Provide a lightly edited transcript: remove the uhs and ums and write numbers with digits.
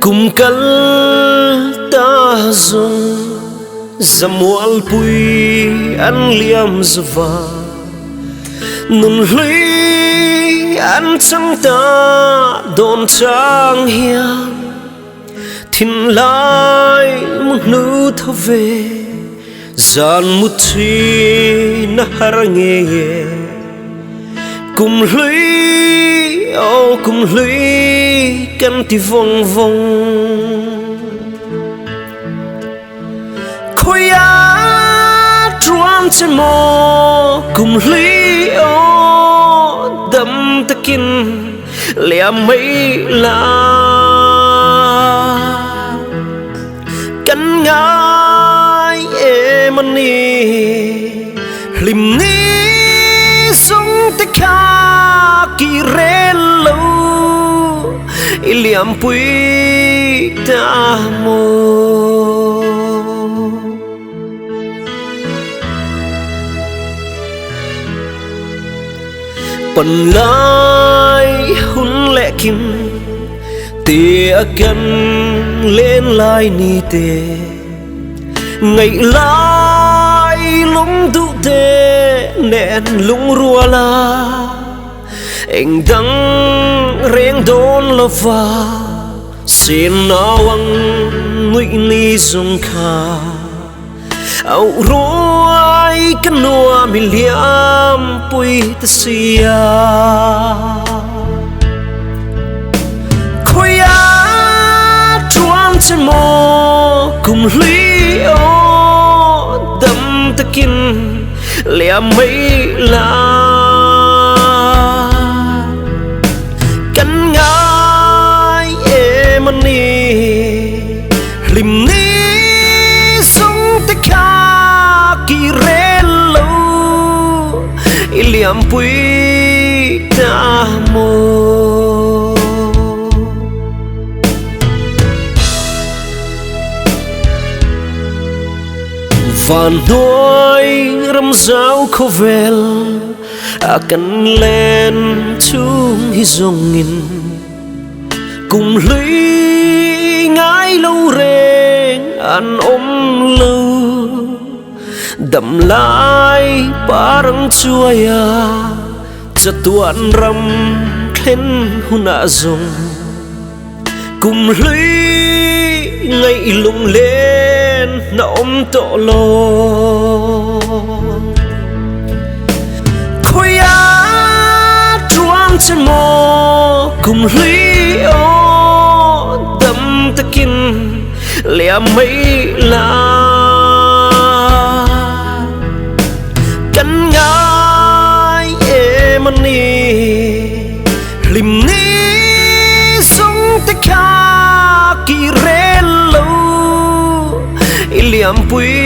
cùng cắn ta dùng zamual pui an liam zva nun hlui an chang ta don chang hiam thin lai mun nu thave zan muthi na harange cùng hlui cùng hlui kan ti vong vong khoya truam chen mo cùng hlui đâm takin lea mấy la kan ngai emani lim ni song te kha ki relo iliam pui ta mo pan lai hun lệ kim tia kan lên lai ni te ngày lai lung du te nén lung rua la anh đắng reng đôn lava xin nawang ngụy ni dung kha au ruai kanua miliam pui tasia khoya truam chen mo cùng hlui đâm takin lea mấy la kan ngai emani lim ni song te kha ki relo iliam pui ta mo van đôi râm rau khô vel akan len chung hi zong in cùng lưới ngái lâu reng an lâu đậm lại parang chuaya chatuan ram khen huna zong cùng lưới ngây lung lên na to lo khoya truam chen mo cùng hlui đâm takin lea mấy la kan ngai emani lim ni song te kha ki relo iliam pui ta mo van đôi râm rau khô vel akan len chung hi zong in cùng lưới ngái lâu reng an lâu đậm lại parang chuaya chatuan ram khen huna zong cùng lưới ngây lung lên na to lo khoya truam chen mo cùng hlui đâm takin lea mấy la kan ngai emani lim ni song te kha ki relo iliam pui